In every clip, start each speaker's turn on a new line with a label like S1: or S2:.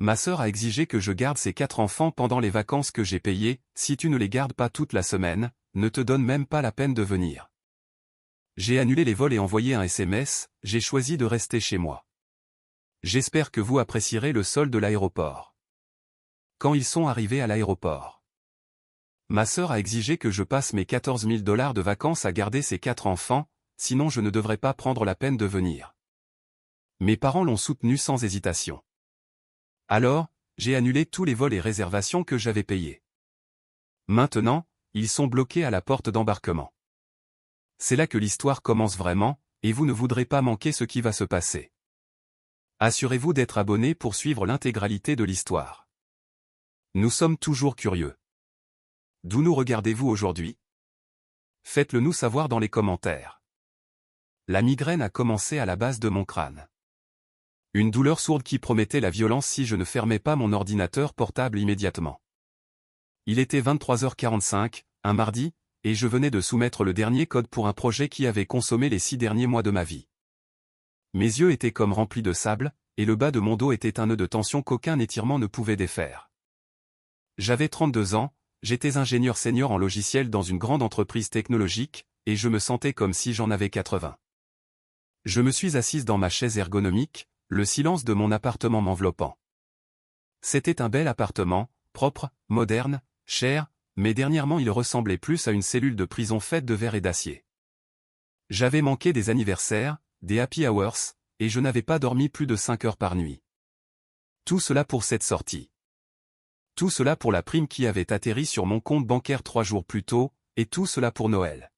S1: Ma sœur a exigé que je garde ses 4 enfants pendant les vacances que j'ai payées. Si tu ne les gardes pas toute la semaine, ne te donne même pas la peine de venir. J'ai annulé les vols et envoyé un SMS, j'ai choisi de rester chez moi. J'espère que vous apprécierez le sol de l'aéroport. Quand ils sont arrivés à l'aéroport, ma sœur a exigé que je passe mes 14 000 $ de vacances à garder ses 4 enfants, sinon je ne devrais pas prendre la peine de venir. Mes parents l'ont soutenu sans hésitation. Alors, j'ai annulé tous les vols et réservations que j'avais payés. Maintenant, ils sont bloqués à la porte d'embarquement. C'est là que l'histoire commence vraiment, et vous ne voudrez pas manquer ce qui va se passer. Assurez-vous d'être abonné pour suivre l'intégralité de l'histoire. Nous sommes toujours curieux. D'où nous regardez-vous aujourd'hui? Faites-le nous savoir dans les commentaires. La migraine a commencé à la base de mon crâne. Une douleur sourde qui promettait la violence si je ne fermais pas mon ordinateur portable immédiatement. Il était 23h45, un mardi, et je venais de soumettre le dernier code pour un projet qui avait consommé les 6 derniers mois de ma vie. Mes yeux étaient comme remplis de sable, et le bas de mon dos était un nœud de tension qu'aucun étirement ne pouvait défaire. J'avais 32 ans, j'étais ingénieur senior en logiciel dans une grande entreprise technologique, et je me sentais comme si j'en avais 80. Je me suis assise dans ma chaise ergonomique, le silence de mon appartement m'enveloppant. C'était un bel appartement, propre, moderne, cher, mais dernièrement il ressemblait plus à une cellule de prison faite de verre et d'acier. J'avais manqué des anniversaires, des happy hours, et je n'avais pas dormi plus de 5 heures par nuit. Tout cela pour cette sortie. Tout cela pour la prime qui avait atterri sur mon compte bancaire 3 jours plus tôt, et tout cela pour Noël.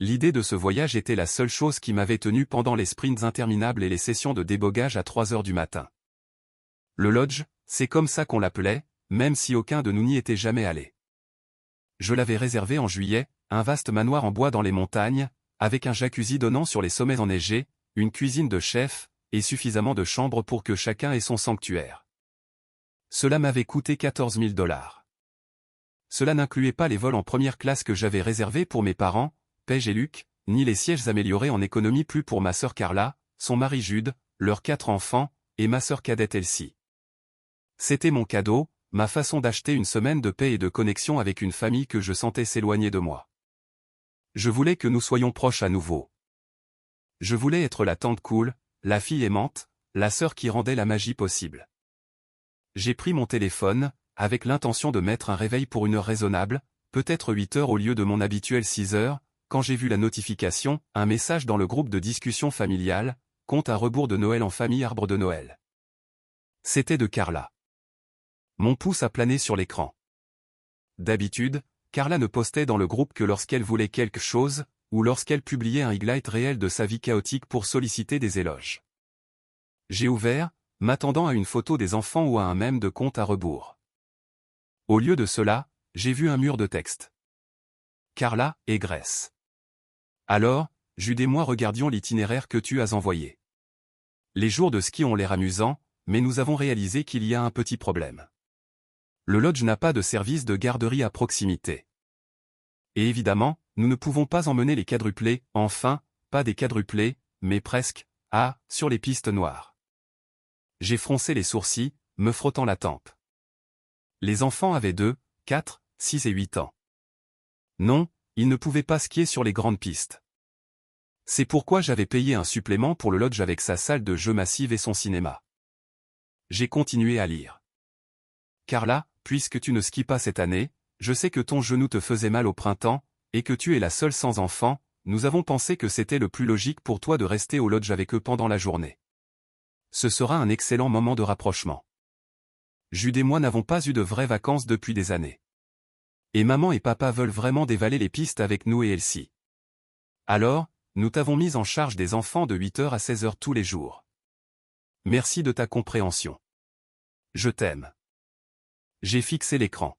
S1: L'idée de ce voyage était la seule chose qui m'avait tenu pendant les sprints interminables et les sessions de débogage à 3 heures du matin. Le lodge, c'est comme ça qu'on l'appelait, même si aucun de nous n'y était jamais allé. Je l'avais réservé en juillet, un vaste manoir en bois dans les montagnes, avec un jacuzzi donnant sur les sommets enneigés, une cuisine de chef, et suffisamment de chambres pour que chacun ait son sanctuaire. Cela m'avait coûté 14 000 $. Cela n'incluait pas les vols en première classe que j'avais réservés pour mes parents, Paige et Luc, ni les sièges améliorés en économie plus pour ma sœur Carla, son mari Jude, leurs 4 enfants, et ma sœur cadette Elsie. C'était mon cadeau, ma façon d'acheter une semaine de paix et de connexion avec une famille que je sentais s'éloigner de moi. Je voulais que nous soyons proches à nouveau. Je voulais être la tante cool, la fille aimante, la sœur qui rendait la magie possible. J'ai pris mon téléphone, avec l'intention de mettre un réveil pour une heure raisonnable, peut-être 8 heures au lieu de mon habituel 6 heures, quand j'ai vu la notification, un message dans le groupe de discussion familiale, compte à rebours de Noël en famille arbre de Noël. C'était de Carla. Mon pouce a plané sur l'écran. D'habitude, Carla ne postait dans le groupe que lorsqu'elle voulait quelque chose, ou lorsqu'elle publiait un highlight réel de sa vie chaotique pour solliciter des éloges. J'ai ouvert, m'attendant à une photo des enfants ou à un mème de compte à rebours. Au lieu de cela, j'ai vu un mur de texte. Carla et Grèce. Alors, Jude et moi regardions l'itinéraire que tu as envoyé. Les jours de ski ont l'air amusants, mais nous avons réalisé qu'il y a un petit problème. Le lodge n'a pas de service de garderie à proximité. Et évidemment, nous ne pouvons pas emmener les quadruplés, enfin, pas des quadruplés, mais presque, sur les pistes noires. J'ai froncé les sourcils, me frottant la tempe. Les enfants avaient 2, 4, 6 et 8 ans. Non, ils ne pouvaient pas skier sur les grandes pistes. C'est pourquoi j'avais payé un supplément pour le lodge avec sa salle de jeux massive et son cinéma. J'ai continué à lire. Carla, puisque tu ne skis pas cette année, je sais que ton genou te faisait mal au printemps, et que tu es la seule sans enfant, nous avons pensé que c'était le plus logique pour toi de rester au lodge avec eux pendant la journée. Ce sera un excellent moment de rapprochement. Jude et moi n'avons pas eu de vraies vacances depuis des années. Et maman et papa veulent vraiment dévaler les pistes avec nous et Elsie. Alors, nous t'avons mis en charge des enfants de 8 heures à 16 heures tous les jours. Merci de ta compréhension. Je t'aime. J'ai fixé l'écran.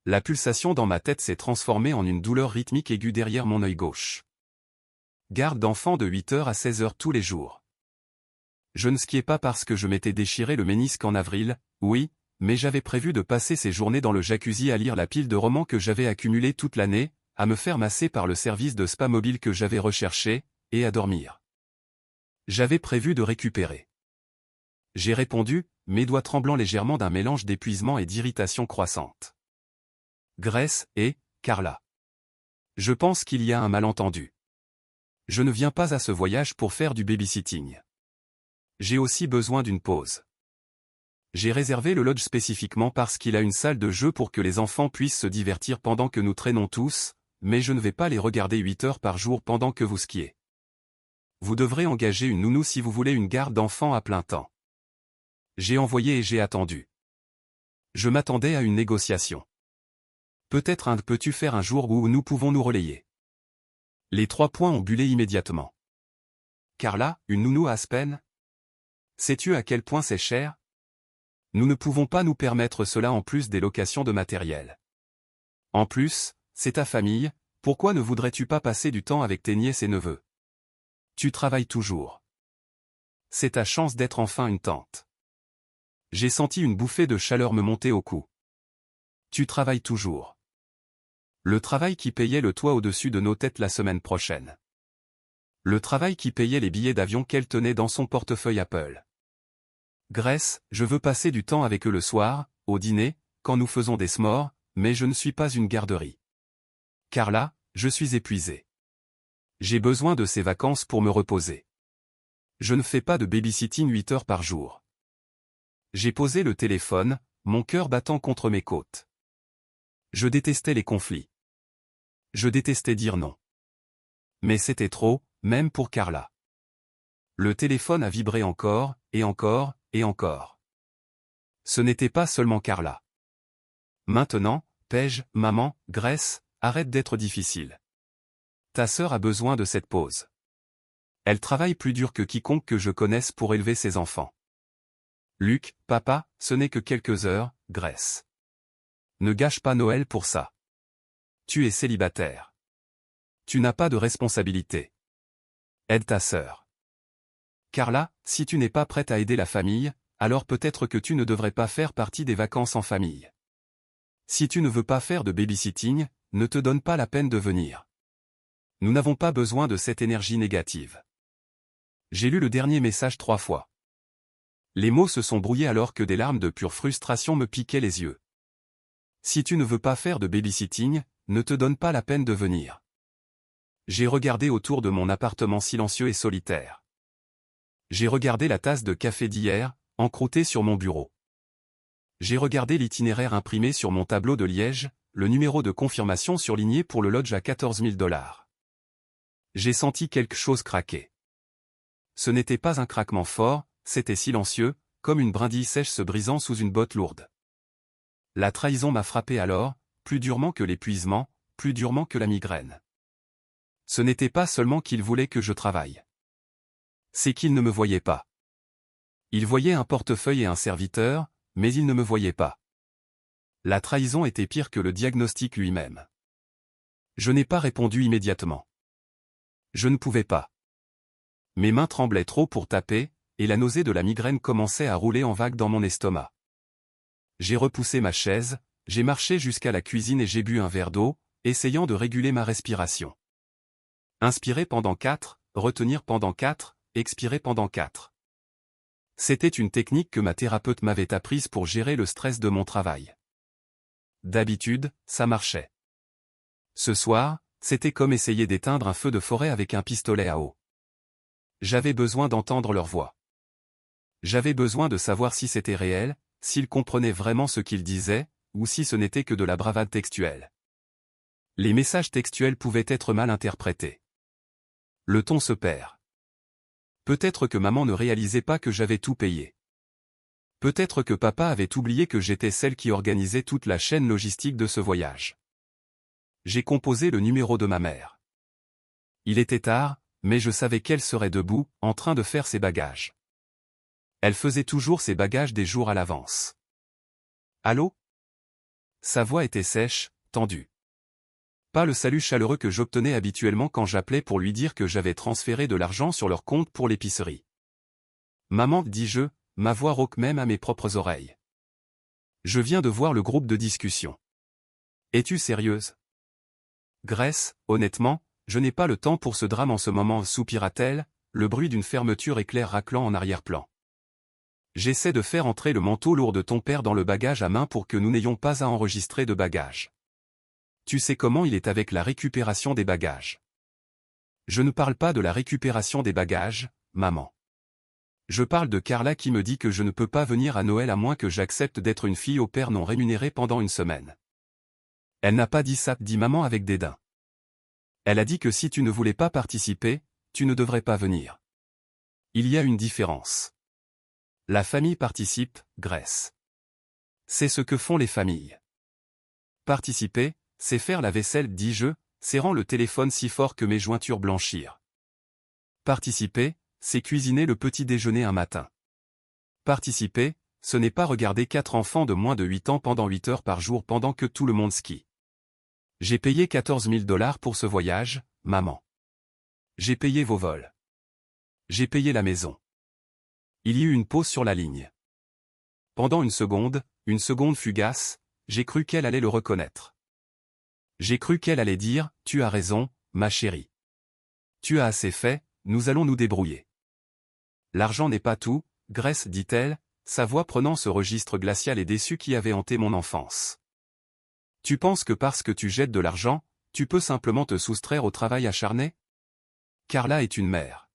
S1: La pulsation dans ma tête s'est transformée en une douleur rythmique aiguë derrière mon œil gauche. Garde d'enfants de 8 heures à 16 heures tous les jours. Je ne skiais pas parce que je m'étais déchiré le ménisque en avril, oui, mais j'avais prévu de passer ces journées dans le jacuzzi à lire la pile de romans que j'avais accumulés toute l'année, à me faire masser par le service de spa mobile que j'avais recherché, et à dormir. J'avais prévu de récupérer. J'ai répondu, mes doigts tremblant légèrement d'un mélange d'épuisement et d'irritation croissante. Grace et Carla. Je pense qu'il y a un malentendu. Je ne viens pas à ce voyage pour faire du babysitting. J'ai aussi besoin d'une pause. J'ai réservé le lodge spécifiquement parce qu'il a une salle de jeu pour que les enfants puissent se divertir pendant que nous traînons tous, mais je ne vais pas les regarder 8 heures par jour pendant que vous skiez. Vous devrez engager une nounou si vous voulez une garde d'enfants à plein temps. J'ai envoyé et j'ai attendu. Je m'attendais à une négociation. Peut-être peux-tu faire un jour où nous pouvons nous relayer. Les 3 points ont bullé immédiatement. Carla, une nounou à Aspen? Sais-tu à quel point c'est cher? Nous ne pouvons pas nous permettre cela en plus des locations de matériel. En plus, c'est ta famille, pourquoi ne voudrais-tu pas passer du temps avec tes nièces et neveux? Tu travailles toujours. C'est ta chance d'être enfin une tante. J'ai senti une bouffée de chaleur me monter au cou. Tu travailles toujours. Le travail qui payait le toit au-dessus de nos têtes la semaine prochaine. Le travail qui payait les billets d'avion qu'elle tenait dans son portefeuille Apple. Grace, je veux passer du temps avec eux le soir, au dîner, quand nous faisons des s'mores, mais je ne suis pas une garderie. Carla, je suis épuisé. J'ai besoin de ces vacances pour me reposer. Je ne fais pas de babysitting 8 heures par jour. J'ai posé le téléphone, mon cœur battant contre mes côtes. Je détestais les conflits. Je détestais dire non. Mais c'était trop, même pour Carla. Le téléphone a vibré encore, et encore, et encore. Ce n'était pas seulement Carla. Maintenant, Paige, maman, Grace, arrête d'être difficile. Ta sœur a besoin de cette pause. Elle travaille plus dur que quiconque que je connaisse pour élever ses enfants. Luc, papa, ce n'est que quelques heures, Grace. Ne gâche pas Noël pour ça. Tu es célibataire. Tu n'as pas de responsabilité. Aide ta sœur. Carla, si tu n'es pas prête à aider la famille, alors peut-être que tu ne devrais pas faire partie des vacances en famille. Si tu ne veux pas faire de babysitting, ne te donne pas la peine de venir. Nous n'avons pas besoin de cette énergie négative. J'ai lu le dernier message 3 fois. Les mots se sont brouillés alors que des larmes de pure frustration me piquaient les yeux. Si tu ne veux pas faire de babysitting, ne te donne pas la peine de venir. J'ai regardé autour de mon appartement silencieux et solitaire. J'ai regardé la tasse de café d'hier, encroûtée sur mon bureau. J'ai regardé l'itinéraire imprimé sur mon tableau de liège, le numéro de confirmation surligné pour le lodge à 14 000 $. J'ai senti quelque chose craquer. Ce n'était pas un craquement fort, c'était silencieux, comme une brindille sèche se brisant sous une botte lourde. La trahison m'a frappé alors, plus durement que l'épuisement, plus durement que la migraine. Ce n'était pas seulement qu'il voulait que je travaille. C'est qu'il ne me voyait pas. Il voyait un portefeuille et un serviteur, mais il ne me voyait pas. La trahison était pire que le diagnostic lui-même. Je n'ai pas répondu immédiatement. Je ne pouvais pas. Mes mains tremblaient trop pour taper, et la nausée de la migraine commençait à rouler en vagues dans mon estomac. J'ai repoussé ma chaise, j'ai marché jusqu'à la cuisine et j'ai bu un verre d'eau, essayant de réguler ma respiration. Inspirer pendant 4, retenir pendant 4, expirer pendant 4. C'était une technique que ma thérapeute m'avait apprise pour gérer le stress de mon travail. D'habitude, ça marchait. Ce soir, c'était comme essayer d'éteindre un feu de forêt avec un pistolet à eau. J'avais besoin d'entendre leur voix. J'avais besoin de savoir si c'était réel, s'ils comprenaient vraiment ce qu'ils disaient, ou si ce n'était que de la bravade textuelle. Les messages textuels pouvaient être mal interprétés. Le ton se perd. Peut-être que maman ne réalisait pas que j'avais tout payé. Peut-être que papa avait oublié que j'étais celle qui organisait toute la chaîne logistique de ce voyage. J'ai composé le numéro de ma mère. Il était tard, mais je savais qu'elle serait debout, en train de faire ses bagages. Elle faisait toujours ses bagages des jours à l'avance. Allô? Sa voix était sèche, tendue. Pas le salut chaleureux que j'obtenais habituellement quand j'appelais pour lui dire que j'avais transféré de l'argent sur leur compte pour l'épicerie. Maman, dis-je, ma voix rauque même à mes propres oreilles. Je viens de voir le groupe de discussion. Es-tu sérieuse? Grace, honnêtement, je n'ai pas le temps pour ce drame en ce moment, soupira-t-elle, le bruit d'une fermeture éclair raclant en arrière-plan. J'essaie de faire entrer le manteau lourd de ton père dans le bagage à main pour que nous n'ayons pas à enregistrer de bagages. Tu sais comment il est avec la récupération des bagages. Je ne parle pas de la récupération des bagages, maman. Je parle de Carla qui me dit que je ne peux pas venir à Noël à moins que j'accepte d'être une fille au père non rémunérée pendant une semaine. Elle n'a pas dit ça, dit maman avec dédain. Elle a dit que si tu ne voulais pas participer, tu ne devrais pas venir. Il y a une différence. La famille participe, Grace. C'est ce que font les familles. Participer, c'est faire la vaisselle, dis-je, serrant le téléphone si fort que mes jointures blanchirent. Participer, c'est cuisiner le petit déjeuner un matin. Participer, ce n'est pas regarder 4 enfants de moins de 8 ans pendant 8 heures par jour pendant que tout le monde skie. J'ai payé 14 000 $ pour ce voyage, maman. J'ai payé vos vols. J'ai payé la maison. Il y eut une pause sur la ligne. Pendant une seconde fugace, j'ai cru qu'elle allait le reconnaître. J'ai cru qu'elle allait dire, tu as raison, ma chérie. Tu as assez fait, nous allons nous débrouiller. L'argent n'est pas tout, Grace, dit-elle, sa voix prenant ce registre glacial et déçu qui avait hanté mon enfance. Tu penses que parce que tu jettes de l'argent, tu peux simplement te soustraire au travail acharné? Carla est une mère.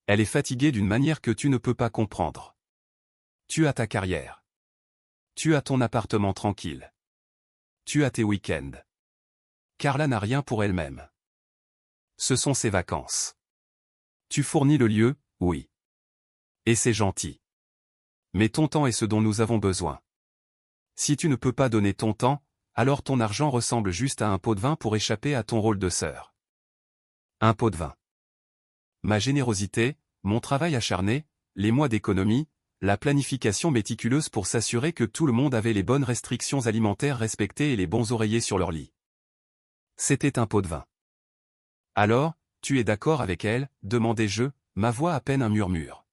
S1: Elle est fatiguée d'une manière que tu ne peux pas comprendre. Tu as ta carrière. Tu as ton appartement tranquille. Tu as tes week-ends. Carla n'a rien pour elle-même. Ce sont ses vacances. Tu fournis le lieu, oui. Et c'est gentil. Mais ton temps est ce dont nous avons besoin. Si tu ne peux pas donner ton temps, alors ton argent ressemble juste à un pot de vin pour échapper à ton rôle de sœur. Un pot de vin. Ma générosité, mon travail acharné, les mois d'économie, la planification méticuleuse pour s'assurer que tout le monde avait les bonnes restrictions alimentaires respectées et les bons oreillers sur leur lit. C'était un pot de vin. Alors, tu es d'accord avec elle, demandai-je, ma voix à peine un murmure.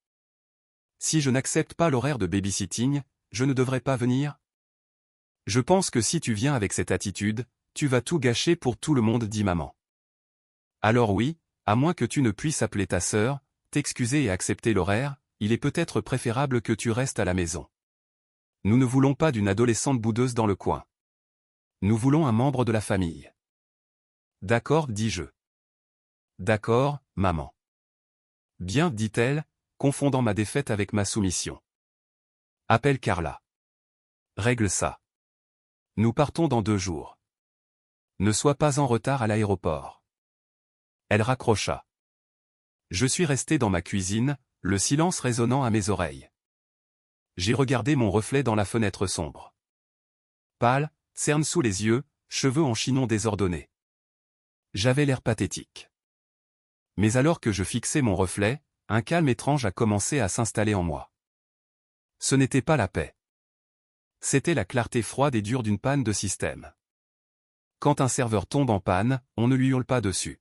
S1: Si je n'accepte pas l'horaire de babysitting, je ne devrais pas venir? Je pense que si tu viens avec cette attitude, tu vas tout gâcher pour tout le monde, dit maman. Alors oui, à moins que tu ne puisses appeler ta sœur, t'excuser et accepter l'horaire, il est peut-être préférable que tu restes à la maison. Nous ne voulons pas d'une adolescente boudeuse dans le coin. Nous voulons un membre de la famille. D'accord, dis-je. D'accord, maman. Bien, dit-elle, confondant ma défaite avec ma soumission. Appelle Carla. Règle ça. Nous partons dans 2 jours. Ne sois pas en retard à l'aéroport. Elle raccrocha. Je suis resté dans ma cuisine, le silence résonnant à mes oreilles. J'ai regardé mon reflet dans la fenêtre sombre. Pâle, cerne sous les yeux, cheveux en chignon désordonnés. J'avais l'air pathétique. Mais alors que je fixais mon reflet, un calme étrange a commencé à s'installer en moi. Ce n'était pas la paix. C'était la clarté froide et dure d'une panne de système. Quand un serveur tombe en panne, on ne lui hurle pas dessus.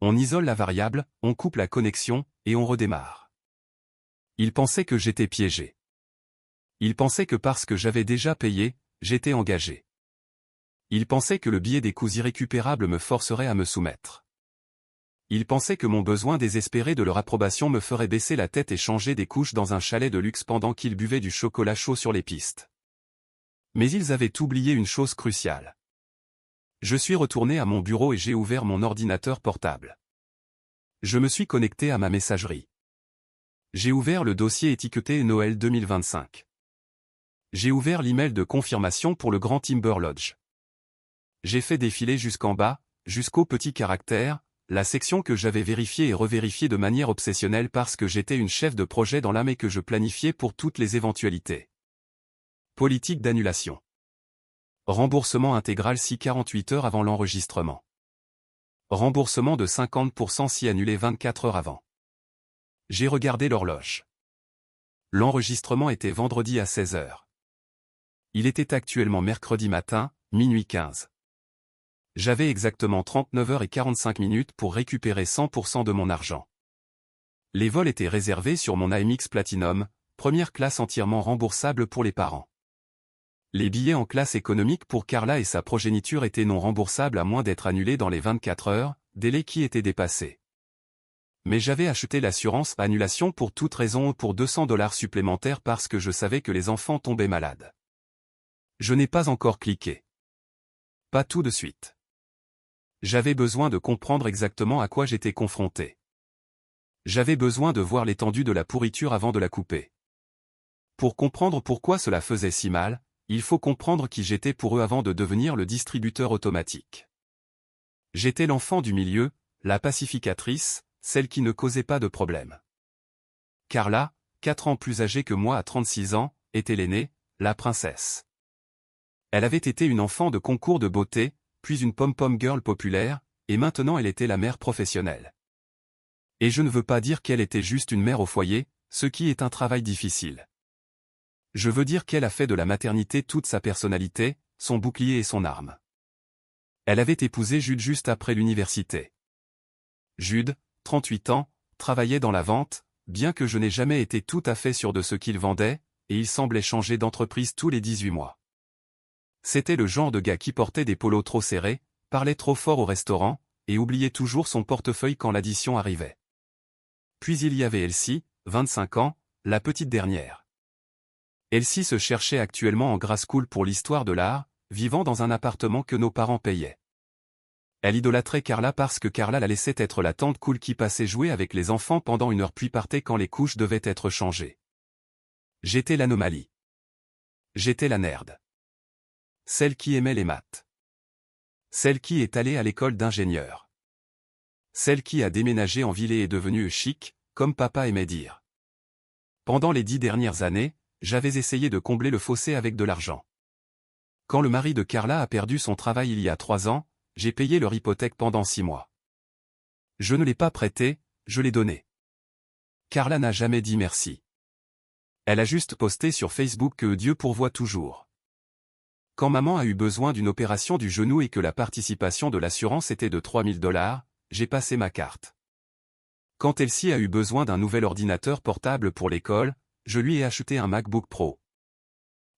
S1: On isole la variable, on coupe la connexion, et on redémarre. Il pensait que j'étais piégé. Il pensait que parce que j'avais déjà payé, j'étais engagé. Il pensait que le billet des coûts irrécupérables me forcerait à me soumettre. Il pensait que mon besoin désespéré de leur approbation me ferait baisser la tête et changer des couches dans un chalet de luxe pendant qu'ils buvaient du chocolat chaud sur les pistes. Mais ils avaient oublié une chose cruciale. Je suis retourné à mon bureau et j'ai ouvert mon ordinateur portable. Je me suis connecté à ma messagerie. J'ai ouvert le dossier étiqueté Noël 2025. J'ai ouvert l'email de confirmation pour le Grand Timber Lodge. J'ai fait défiler jusqu'en bas, jusqu'au petit caractère, la section que j'avais vérifiée et revérifiée de manière obsessionnelle parce que j'étais une chef de projet dans l'âme et que je planifiais pour toutes les éventualités. Politique d'annulation. Remboursement intégral si 48 heures avant l'enregistrement. Remboursement de 50% si annulé 24 heures avant. J'ai regardé l'horloge. L'enregistrement était vendredi à 16 heures. Il était actuellement mercredi matin, minuit 15. J'avais exactement 39h45 pour récupérer 100% de mon argent. Les vols étaient réservés sur mon AMX Platinum, première classe entièrement remboursable pour les parents. Les billets en classe économique pour Carla et sa progéniture étaient non remboursables à moins d'être annulés dans les 24 heures, délai qui était dépassé. Mais j'avais acheté l'assurance annulation pour toute raison pour 200 $ supplémentaires parce que je savais que les enfants tombaient malades. Je n'ai pas encore cliqué. Pas tout de suite. J'avais besoin de comprendre exactement à quoi j'étais confronté. J'avais besoin de voir l'étendue de la pourriture avant de la couper. Pour comprendre pourquoi cela faisait si mal, il faut comprendre qui j'étais pour eux avant de devenir le distributeur automatique. J'étais l'enfant du milieu, la pacificatrice, celle qui ne causait pas de problème. Carla, 4 ans plus âgée que moi à 36 ans, était l'aînée, la princesse. Elle avait été une enfant de concours de beauté, puis une pom-pom girl populaire, et maintenant elle était la mère professionnelle. Et je ne veux pas dire qu'elle était juste une mère au foyer, ce qui est un travail difficile. Je veux dire qu'elle a fait de la maternité toute sa personnalité, son bouclier et son arme. Elle avait épousé Jude juste après l'université. Jude, 38 ans, travaillait dans la vente, bien que je n'ai jamais été tout à fait sûr de ce qu'il vendait, et il semblait changer d'entreprise tous les 18 mois. C'était le genre de gars qui portait des polos trop serrés, parlait trop fort au restaurant, et oubliait toujours son portefeuille quand l'addition arrivait. Puis il y avait Elsie, 25 ans, la petite dernière. Elsie se cherchait actuellement en grad school pour l'histoire de l'art, vivant dans un appartement que nos parents payaient. Elle idolâtrait Carla parce que Carla la laissait être la tante cool qui passait jouer avec les enfants pendant une heure puis partait quand les couches devaient être changées. J'étais l'anomalie. J'étais la nerd. Celle qui aimait les maths. Celle qui est allée à l'école d'ingénieur. Celle qui a déménagé en ville et est devenue chic, comme papa aimait dire. Pendant les 10 dernières années, j'avais essayé de combler le fossé avec de l'argent. Quand le mari de Carla a perdu son travail il y a 3 ans, j'ai payé leur hypothèque pendant 6 mois. Je ne l'ai pas prêté, je l'ai donné. Carla n'a jamais dit merci. Elle a juste posté sur Facebook que Dieu pourvoit toujours. Quand maman a eu besoin d'une opération du genou et que la participation de l'assurance était de 3 000 $, j'ai passé ma carte. Quand Elsie a eu besoin d'un nouvel ordinateur portable pour l'école, je lui ai acheté un MacBook Pro.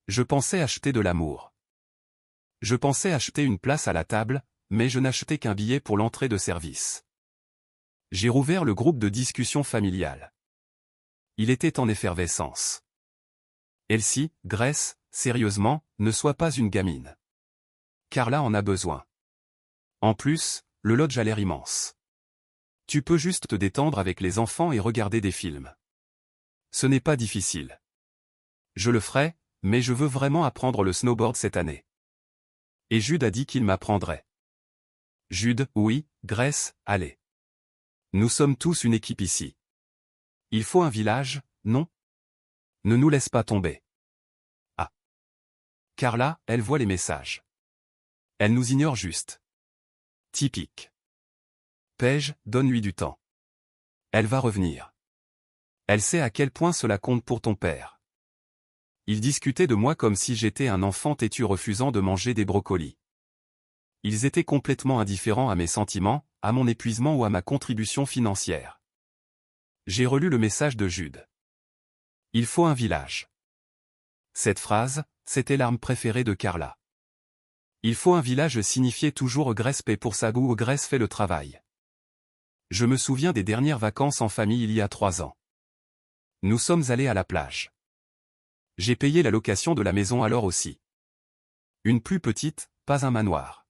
S1: Je pensais acheter de l'amour. Je pensais acheter une place à la table, mais je n'achetais qu'un billet pour l'entrée de service. J'ai rouvert le groupe de discussion familiale. Il était en effervescence. Elsie, Grace, sérieusement, ne sois pas une gamine. Carla en a besoin. En plus, le lodge a l'air immense. Tu peux juste te détendre avec les enfants et regarder des films. Ce n'est pas difficile. Je le ferai, mais je veux vraiment apprendre le snowboard cette année. Et Jude a dit qu'il m'apprendrait. Jude, oui, Grace, allez. Nous sommes tous une équipe ici. Il faut un village, non? Ne nous laisse pas tomber. Ah. Carla, elle voit les messages. Elle nous ignore juste. Typique. Paige, donne-lui du temps. Elle va revenir. Elle sait à quel point cela compte pour ton père. Ils discutaient de moi comme si j'étais un enfant têtu refusant de manger des brocolis. Ils étaient complètement indifférents à mes sentiments, à mon épuisement ou à ma contribution financière. J'ai relu le message de Jude. Il faut un village. Cette phrase, c'était l'arme préférée de Carla. Il faut un village signifiait toujours Grace paie pour sa boue, Grace fait le travail. Je me souviens des dernières vacances en famille il y a 3 ans. Nous sommes allés à la plage. J'ai payé la location de la maison alors aussi. Une plus petite, pas un manoir.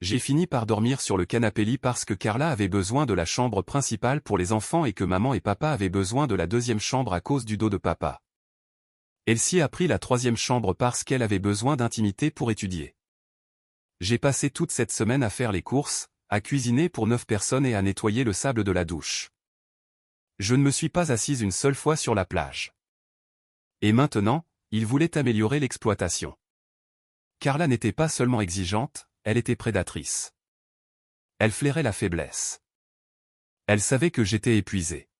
S1: J'ai fini par dormir sur le canapé-lit parce que Carla avait besoin de la chambre principale pour les enfants et que maman et papa avaient besoin de la deuxième chambre à cause du dos de papa. Elsie a pris la 3e chambre parce qu'elle avait besoin d'intimité pour étudier. J'ai passé toute cette semaine à faire les courses, à cuisiner pour 9 personnes et à nettoyer le sable de la douche. Je ne me suis pas assise une seule fois sur la plage. Et maintenant, il voulait améliorer l'exploitation. Carla n'était pas seulement exigeante, elle était prédatrice. Elle flairait la faiblesse. Elle savait que j'étais épuisé.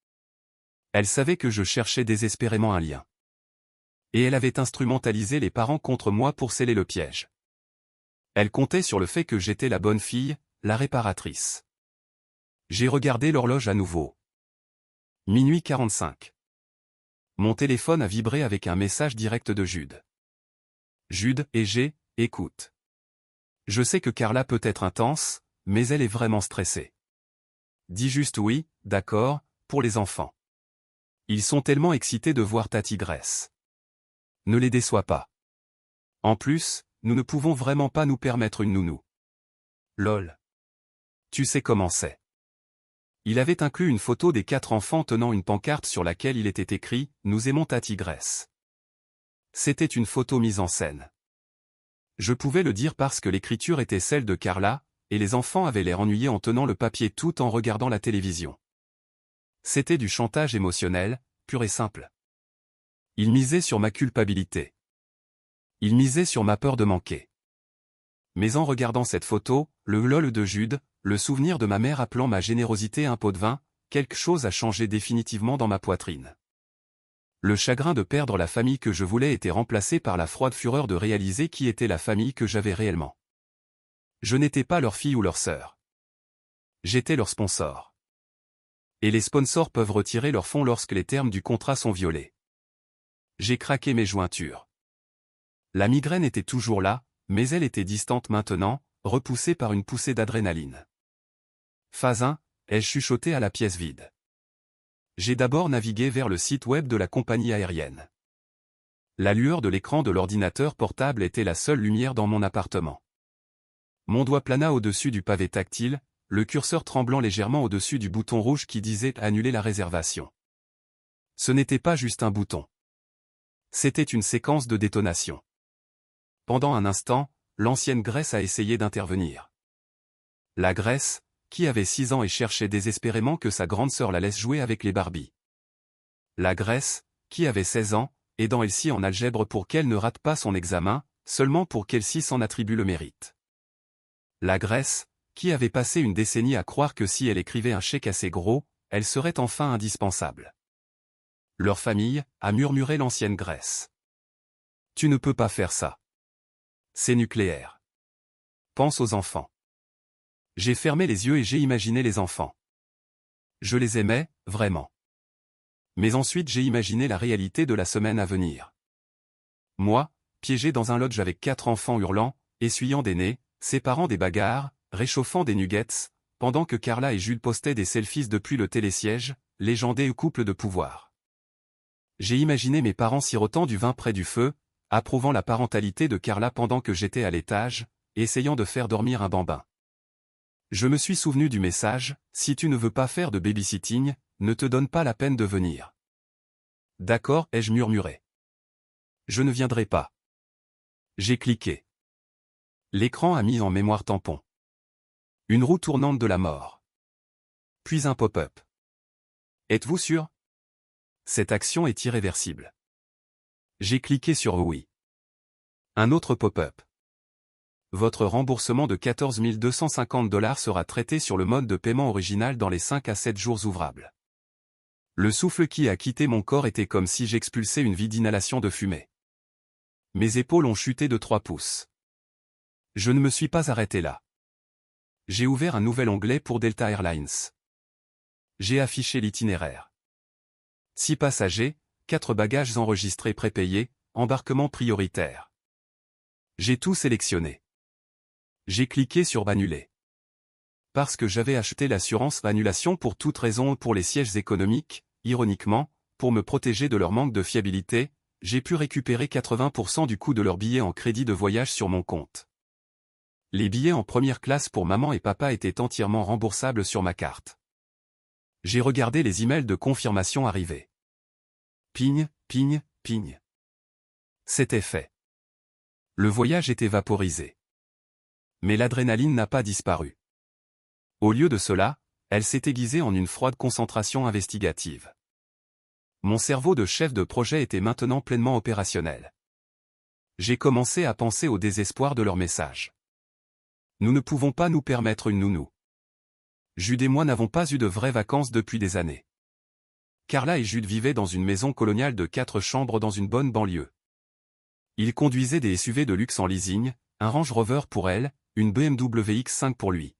S1: Elle savait que je cherchais désespérément un lien. Et elle avait instrumentalisé les parents contre moi pour sceller le piège. Elle comptait sur le fait que j'étais la bonne fille, la réparatrice. J'ai regardé l'horloge à nouveau. Minuit 45. Mon téléphone a vibré avec un message direct de Jude. Jude, et j'ai, écoute. Je sais que Carla peut être intense, mais elle est vraiment stressée. Dis juste oui, d'accord, pour les enfants. Ils sont tellement excités de voir ta tigresse. Ne les déçois pas. En plus, nous ne pouvons vraiment pas nous permettre une nounou. Lol. Tu sais comment c'est. Il avait inclus une photo des 4 enfants tenant une pancarte sur laquelle il était écrit « Nous aimons ta tigresse ». C'était une photo mise en scène. Je pouvais le dire parce que l'écriture était celle de Carla, et les enfants avaient l'air ennuyés en tenant le papier tout en regardant la télévision. C'était du chantage émotionnel, pur et simple. Il misait sur ma culpabilité. Il misait sur ma peur de manquer. Mais en regardant cette photo, le lol de Jude, le souvenir de ma mère appelant ma générosité un pot de vin, quelque chose a changé définitivement dans ma poitrine. Le chagrin de perdre la famille que je voulais était remplacé par la froide fureur de réaliser qui était la famille que j'avais réellement. Je n'étais pas leur fille ou leur sœur. J'étais leur sponsor. Et les sponsors peuvent retirer leurs fonds lorsque les termes du contrat sont violés. J'ai craqué mes jointures. La migraine était toujours là, mais elle était distante maintenant, repoussée par une poussée d'adrénaline. Phase 1, ai-je chuchoté à la pièce vide. J'ai d'abord navigué vers le site web de la compagnie aérienne. La lueur de l'écran de l'ordinateur portable était la seule lumière dans mon appartement. Mon doigt plana au-dessus du pavé tactile, le curseur tremblant légèrement au-dessus du bouton rouge qui disait « Annuler la réservation ». Ce n'était pas juste un bouton. C'était une séquence de détonation. Pendant un instant, l'ancienne Grèce a essayé d'intervenir. La Grèce, qui avait 6 ans et cherchait désespérément que sa grande sœur la laisse jouer avec les Barbies. La Grèce, qui avait 16 ans, aidant Elsie en algèbre pour qu'elle ne rate pas son examen, seulement pour qu'Elsie s'en attribue le mérite. La Grèce, qui avait passé une décennie à croire que si elle écrivait un chèque assez gros, elle serait enfin indispensable. Leur famille, a murmuré l'ancienne Grèce. Tu ne peux pas faire ça. C'est nucléaire. Pense aux enfants. J'ai fermé les yeux et j'ai imaginé les enfants. Je les aimais, vraiment. Mais ensuite j'ai imaginé la réalité de la semaine à venir. Moi, piégé dans un lodge avec 4 enfants hurlant, essuyant des nez, séparant des bagarres, réchauffant des nuggets, pendant que Carla et Jules postaient des selfies depuis le télésiège, légendé couple de pouvoir. J'ai imaginé mes parents sirotant du vin près du feu, approuvant la parentalité de Carla pendant que j'étais à l'étage, essayant de faire dormir un bambin. Je me suis souvenu du message, si tu ne veux pas faire de babysitting, ne te donne pas la peine de venir. D'accord, ai-je murmuré. Je ne viendrai pas. J'ai cliqué. L'écran a mis en mémoire tampon. Une roue tournante de la mort. Puis un pop-up. Êtes-vous sûr? Cette action est irréversible. J'ai cliqué sur oui. Un autre pop-up. Votre remboursement de 14 250 $ sera traité sur le mode de paiement original dans les 5 à 7 jours ouvrables. Le souffle qui a quitté mon corps était comme si j'expulsais une vie d'inhalation de fumée. Mes épaules ont chuté de 3 pouces. Je ne me suis pas arrêté là. J'ai ouvert un nouvel onglet pour Delta Airlines. J'ai affiché l'itinéraire. 6 passagers, 4 bagages enregistrés prépayés, embarquement prioritaire. J'ai tout sélectionné. J'ai cliqué sur annuler. Parce que j'avais acheté l'assurance annulation pour toute raison pour les sièges économiques, ironiquement, pour me protéger de leur manque de fiabilité, j'ai pu récupérer 80% du coût de leurs billets en crédit de voyage sur mon compte. Les billets en première classe pour maman et papa étaient entièrement remboursables sur ma carte. J'ai regardé les emails de confirmation arriver. Pigne, pigne, pigne. C'était fait. Le voyage était vaporisé. Mais l'adrénaline n'a pas disparu. Au lieu de cela, elle s'est aiguisée en une froide concentration investigative. Mon cerveau de chef de projet était maintenant pleinement opérationnel. J'ai commencé à penser au désespoir de leur message. Nous ne pouvons pas nous permettre une nounou. Jude et moi n'avons pas eu de vraies vacances depuis des années. Carla et Jude vivaient dans une maison coloniale de 4 chambres dans une bonne banlieue. Ils conduisaient des SUV de luxe en leasing, un Range Rover pour elle, une BMW X5 pour lui.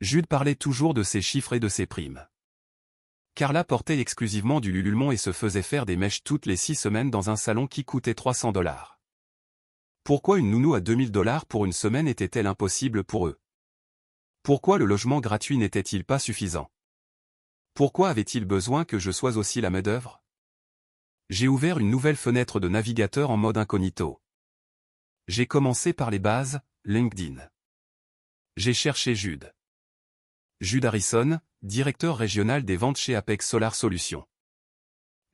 S1: Jude parlait toujours de ses chiffres et de ses primes. Carla portait exclusivement du Lululemon et se faisait faire des mèches toutes les 6 semaines dans un salon qui coûtait 300 $. Pourquoi une nounou à 2000 $ pour une semaine était-elle impossible pour eux? Pourquoi le logement gratuit n'était-il pas suffisant? Pourquoi avait-il besoin que je sois aussi la main-d'œuvre? J'ai ouvert une nouvelle fenêtre de navigateur en mode incognito. J'ai commencé par les bases, LinkedIn. J'ai cherché Jude. Jude Harrison, directeur régional des ventes chez Apex Solar Solutions.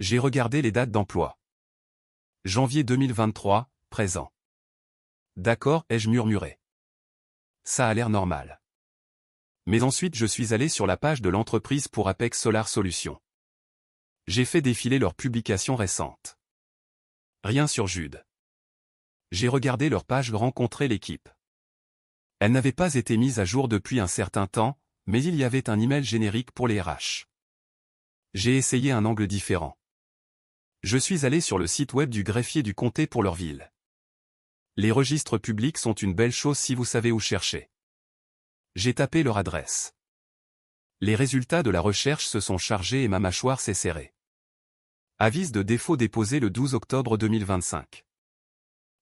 S1: J'ai regardé les dates d'emploi. Janvier 2023, présent. D'accord, ai-je murmuré. Ça a l'air normal. Mais ensuite je suis allé sur la page de l'entreprise pour Apex Solar Solutions. J'ai fait défiler leurs publications récentes. Rien sur Jude. J'ai regardé leur page rencontrer l'équipe. Elle n'avait pas été mise à jour depuis un certain temps, mais il y avait un email générique pour les RH. J'ai essayé un angle différent. Je suis allé sur le site web du greffier du comté pour leur ville. Les registres publics sont une belle chose si vous savez où chercher. J'ai tapé leur adresse. Les résultats de la recherche se sont chargés et ma mâchoire s'est serrée. Avis de défaut déposé le 12 octobre 2025.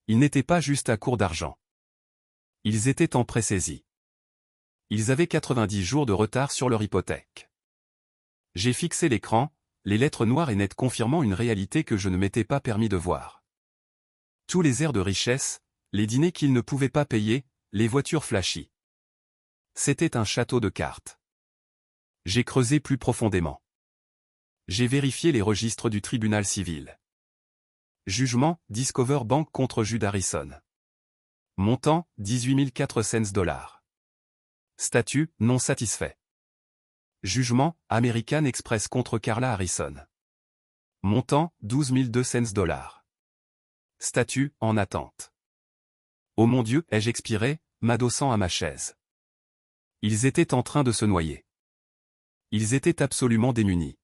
S1: Ils n'étaient pas juste à court d'argent. Ils étaient en pré-saisie. Ils avaient 90 jours de retard sur leur hypothèque. J'ai fixé l'écran, les lettres noires et nettes confirmant une réalité que je ne m'étais pas permis de voir. Tous les airs de richesse, les dîners qu'ils ne pouvaient pas payer, les voitures flashy. C'était un château de cartes. J'ai creusé plus profondément. J'ai vérifié les registres du tribunal civil. Jugement, Discover Bank contre Jude Harrison. Montant, 18 400 $. Statut, non satisfait. Jugement, American Express contre Carla Harrison. Montant, 12 200 $. Statut, en attente. Oh mon Dieu, ai-je expiré, m'adossant à ma chaise. Ils étaient en train de se noyer. Ils étaient absolument démunis.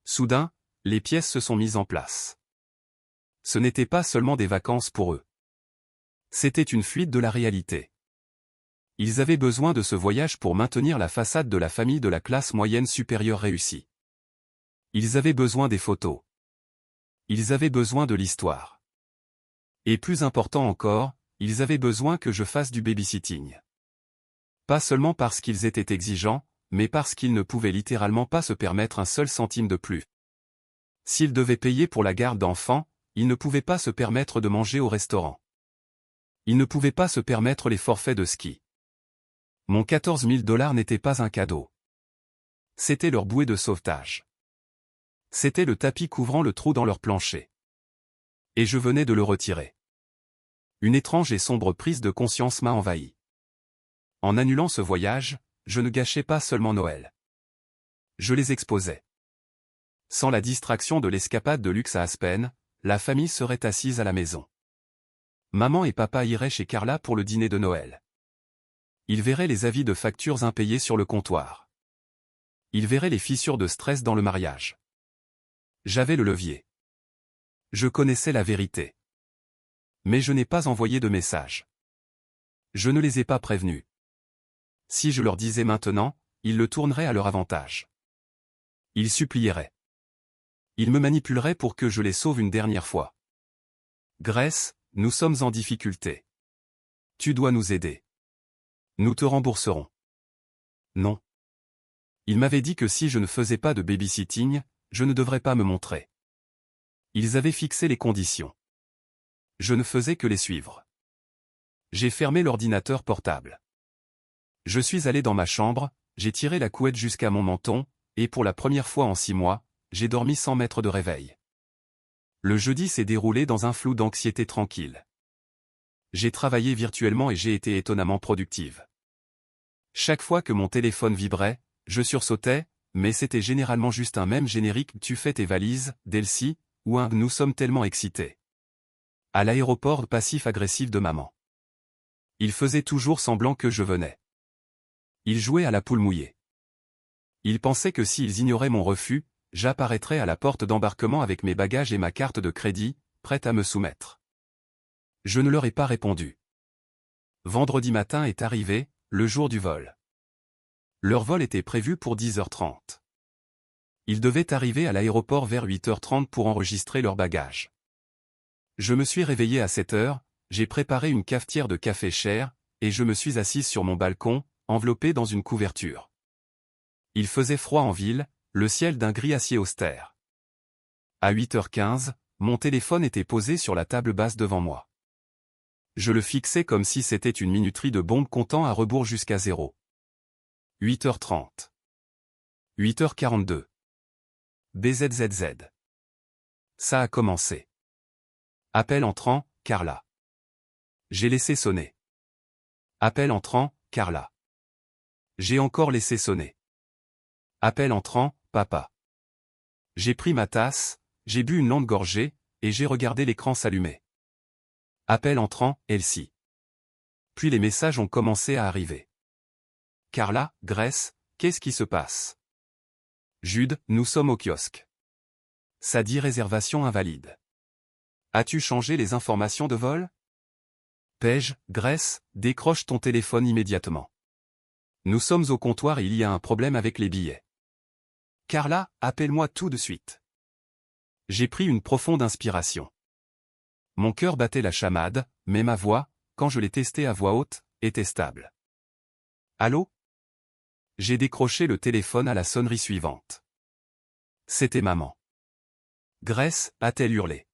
S1: Soudain, les pièces se sont mises en place. Ce n'était pas seulement des vacances pour eux. C'était une fuite de la réalité. Ils avaient besoin de ce voyage pour maintenir la façade de la famille de la classe moyenne supérieure réussie. Ils avaient besoin des photos. Ils avaient besoin de l'histoire. Et plus important encore, ils avaient besoin que je fasse du babysitting. Pas seulement parce qu'ils étaient exigeants, mais parce qu'ils ne pouvaient littéralement pas se permettre un seul centime de plus. S'ils devaient payer pour la garde d'enfants, ils ne pouvaient pas se permettre de manger au restaurant. Ils ne pouvaient pas se permettre les forfaits de ski. Mon 14 000 $ n'était pas un cadeau. C'était leur bouée de sauvetage. C'était le tapis couvrant le trou dans leur plancher. Et je venais de le retirer. Une étrange et sombre prise de conscience m'a envahi. En annulant ce voyage, je ne gâchais pas seulement Noël. Je les exposais. Sans la distraction de l'escapade de luxe à Aspen, la famille serait assise à la maison. Maman et papa iraient chez Carla pour le dîner de Noël. Ils verraient les avis de factures impayés sur le comptoir. Ils verraient les fissures de stress dans le mariage. J'avais le levier. Je connaissais la vérité. Mais je n'ai pas envoyé de message. Je ne les ai pas prévenus. Si je leur disais maintenant, ils le tourneraient à leur avantage. Ils supplieraient. Ils me manipuleraient pour que je les sauve une dernière fois. Grace, nous sommes en difficulté. Tu dois nous aider. Nous te rembourserons. Non. Ils m'avaient dit que si je ne faisais pas de babysitting, je ne devrais pas me montrer. Ils avaient fixé les conditions. Je ne faisais que les suivre. J'ai fermé l'ordinateur portable. Je suis allé dans ma chambre, j'ai tiré la couette jusqu'à mon menton, et pour la première fois en 6 mois, j'ai dormi sans mettre de réveil. Le jeudi s'est déroulé dans un flou d'anxiété tranquille. J'ai travaillé virtuellement et j'ai été étonnamment productive. Chaque fois que mon téléphone vibrait, je sursautais, mais c'était généralement juste un mème générique « Tu fais tes valises, Delcy » ou un « Nous sommes tellement excités » à l'aéroport passif-agressif de maman. Il faisait toujours semblant que je venais. Ils jouaient à la poule mouillée. Ils pensaient que s'ils ignoraient mon refus, j'apparaîtrais à la porte d'embarquement avec mes bagages et ma carte de crédit, prête à me soumettre. Je ne leur ai pas répondu. Vendredi matin est arrivé, le jour du vol. Leur vol était prévu pour 10h30. Ils devaient arriver à l'aéroport vers 8h30 pour enregistrer leurs bagages. Je me suis réveillé à 7h, j'ai préparé une cafetière de café cher, et je me suis assise sur mon balcon, enveloppé dans une couverture. Il faisait froid en ville, le ciel d'un gris acier austère. À 8h15, mon téléphone était posé sur la table basse devant moi. Je le fixais comme si c'était une minuterie de bombe comptant à rebours jusqu'à 0. 8h30. 8h42. BZZZ. Ça a commencé. Appel entrant, Carla. J'ai laissé sonner. Appel entrant, Carla. J'ai encore laissé sonner. Appel entrant, papa. J'ai pris ma tasse, j'ai bu une longue gorgée, et j'ai regardé l'écran s'allumer. Appel entrant, Elsie. Puis les messages ont commencé à arriver. Carla, Grèce, qu'est-ce qui se passe? Jude, nous sommes au kiosque. Ça dit réservation invalide. As-tu changé les informations de vol? Paige, Grèce, décroche ton téléphone immédiatement. Nous sommes au comptoir et il y a un problème avec les billets. Carla, appelle-moi tout de suite. J'ai pris une profonde inspiration. Mon cœur battait la chamade, mais ma voix, quand je l'ai testée à voix haute, était stable. Allô? J'ai décroché le téléphone à la sonnerie suivante. C'était maman. Grèce, a-t-elle hurlé.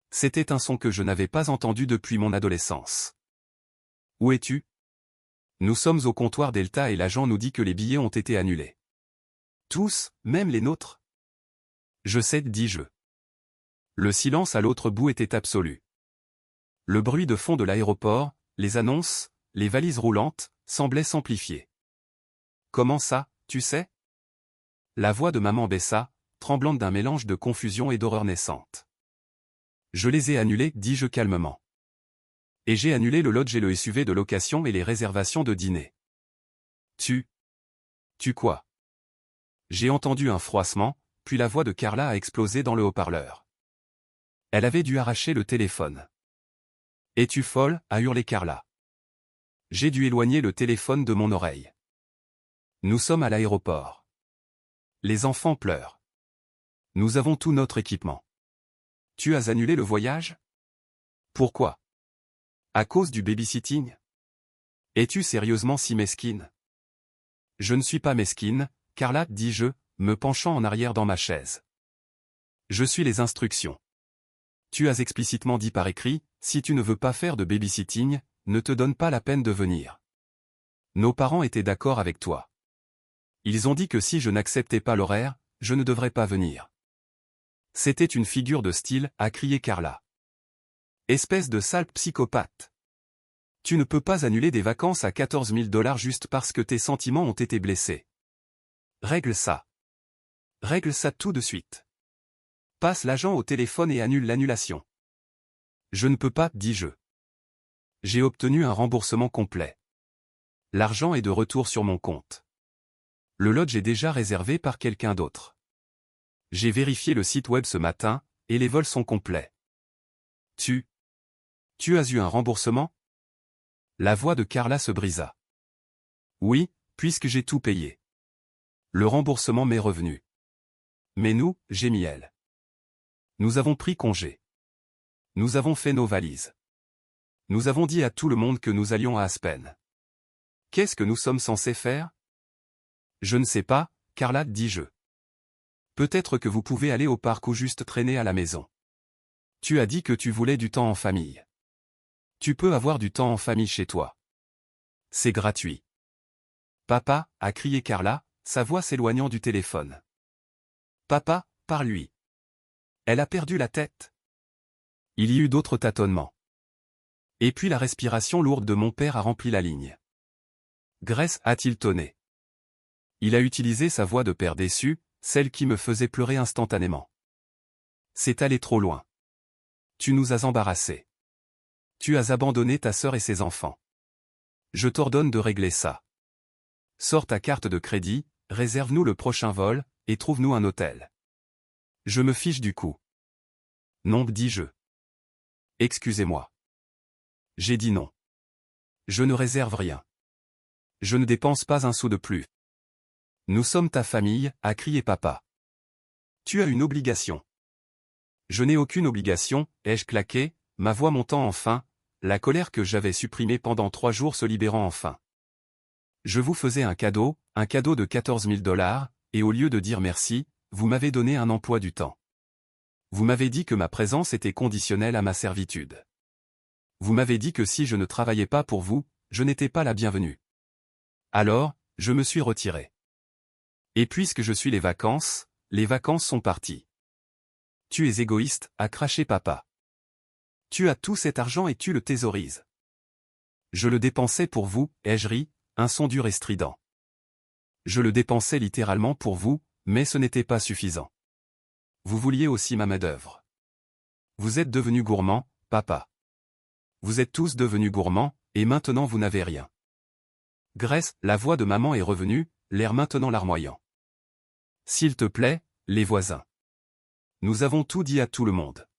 S1: C'était un son que je n'avais pas entendu depuis mon adolescence. Où es-tu? Nous sommes au comptoir Delta et l'agent nous dit que les billets ont été annulés. Tous, même les nôtres? Je sais, dis-je. Le silence à l'autre bout était absolu. Le bruit de fond de l'aéroport, les annonces, les valises roulantes, semblaient s'amplifier. Comment ça, tu sais? La voix de maman baissa, tremblante d'un mélange de confusion et d'horreur naissante. Je les ai annulés, dis-je calmement. Et j'ai annulé le lodge et le SUV de location et les réservations de dîner. Tu quoi? J'ai entendu un froissement, puis la voix de Carla a explosé dans le haut-parleur. Elle avait dû arracher le téléphone. Es-tu folle? A hurlé Carla. J'ai dû éloigner le téléphone de mon oreille. Nous sommes à l'aéroport. Les enfants pleurent. Nous avons tout notre équipement. Tu as annulé le voyage? Pourquoi? À cause du babysitting? Es-tu sérieusement si mesquine? Je ne suis pas mesquine, Carla, dis-je, me penchant en arrière dans ma chaise. Je suis les instructions. Tu as explicitement dit par écrit, si tu ne veux pas faire de babysitting, ne te donne pas la peine de venir. Nos parents étaient d'accord avec toi. Ils ont dit que si je n'acceptais pas l'horaire, je ne devrais pas venir. C'était une figure de style, a crié Carla. Espèce de sale psychopathe. Tu ne peux pas annuler des vacances à 14 000 $ juste parce que tes sentiments ont été blessés. Règle ça. Règle ça tout de suite. Passe l'agent au téléphone et annule l'annulation. Je ne peux pas, dis-je. J'ai obtenu un remboursement complet. L'argent est de retour sur mon compte. Le lodge est déjà réservé par quelqu'un d'autre. J'ai vérifié le site web ce matin, et les vols sont complets. Tu as eu un remboursement? La voix de Carla se brisa. Oui, puisque j'ai tout payé. Le remboursement m'est revenu. Mais nous, gémit elle. Nous avons pris congé. Nous avons fait nos valises. Nous avons dit à tout le monde que nous allions à Aspen. Qu'est-ce que nous sommes censés faire? Je ne sais pas, Carla, dis-je. Peut-être que vous pouvez aller au parc ou juste traîner à la maison. Tu as dit que tu voulais du temps en famille. Tu peux avoir du temps en famille chez toi. C'est gratuit. Papa, a crié Carla, sa voix s'éloignant du téléphone. Papa, parle-lui. Elle a perdu la tête. Il y eut d'autres tâtonnements. Et puis la respiration lourde de mon père a rempli la ligne. Grèce, a-t-il tonné. Il a utilisé sa voix de père déçu, celle qui me faisait pleurer instantanément. C'est allé trop loin. Tu nous as embarrassés. Tu as abandonné ta sœur et ses enfants. Je t'ordonne de régler ça. Sors ta carte de crédit, réserve-nous le prochain vol, et trouve-nous un hôtel. Je me fiche du coup. Non, dis-je. Excusez-moi. J'ai dit non. Je ne réserve rien. Je ne dépense pas un sou de plus. Nous sommes ta famille, a crié papa. Tu as une obligation. Je n'ai aucune obligation, ai-je claqué, ma voix montant enfin, la colère que j'avais supprimée pendant 3 jours se libérant enfin. Je vous faisais un cadeau de 14 000 $, et au lieu de dire merci, vous m'avez donné un emploi du temps. Vous m'avez dit que ma présence était conditionnelle à ma servitude. Vous m'avez dit que si je ne travaillais pas pour vous, je n'étais pas la bienvenue. Alors, je me suis retiré. Et puisque je suis les vacances sont parties. Tu es égoïste, a craché papa. Tu as tout cet argent et tu le thésaurises. Je le dépensais pour vous, ai-je ri, un son dur et strident. Je le dépensais littéralement pour vous, mais ce n'était pas suffisant. Vous vouliez aussi ma main-d'œuvre. Vous êtes devenu gourmand, papa. Vous êtes tous devenus gourmands, et maintenant vous n'avez rien. Grace, la voix de maman est revenue, l'air maintenant larmoyant. S'il te plaît, les voisins. Nous avons tout dit à tout le monde.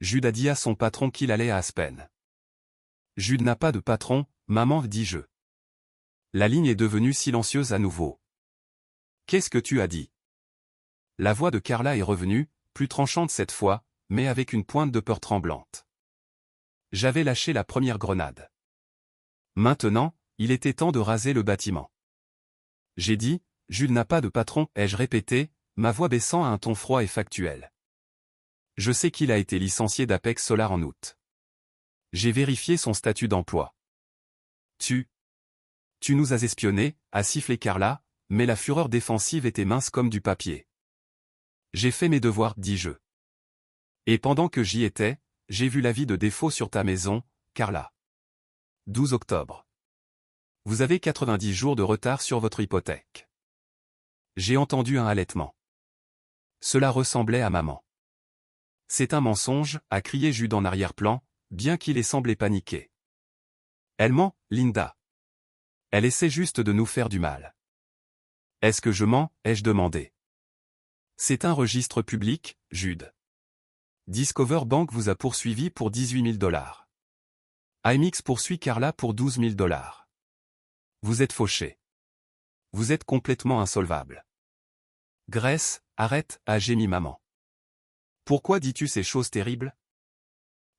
S1: Jude a dit à son patron qu'il allait à Aspen. Jude n'a pas de patron, maman, dis-je. La ligne est devenue silencieuse à nouveau. Qu'est-ce que tu as dit? La voix de Carla est revenue, plus tranchante cette fois, mais avec une pointe de peur tremblante. J'avais lâché la première grenade. Maintenant, il était temps de raser le bâtiment. J'ai dit, Jude n'a pas de patron, ai-je répété, ma voix baissant à un ton froid et factuel. Je sais qu'il a été licencié d'Apex Solar en août. J'ai vérifié son statut d'emploi. Tu nous as espionnés, a sifflé Carla, mais la fureur défensive était mince comme du papier. J'ai fait mes devoirs, dis-je. Et pendant que j'y étais, j'ai vu l'avis de défaut sur ta maison, Carla. 12 octobre. Vous avez 90 jours de retard sur votre hypothèque. J'ai entendu un halètement. Cela ressemblait à maman. C'est un mensonge, a crié Jude en arrière-plan, bien qu'il ait semblé paniqué. Elle ment, Linda. Elle essaie juste de nous faire du mal. Est-ce que je mens, ai-je demandé. C'est un registre public, Jude. Discover Bank vous a poursuivi pour 18 000 $. IMX poursuit Carla pour 12 000 $. Vous êtes fauché. Vous êtes complètement insolvable. Grace, arrête, a gémi maman. Pourquoi dis-tu ces choses terribles?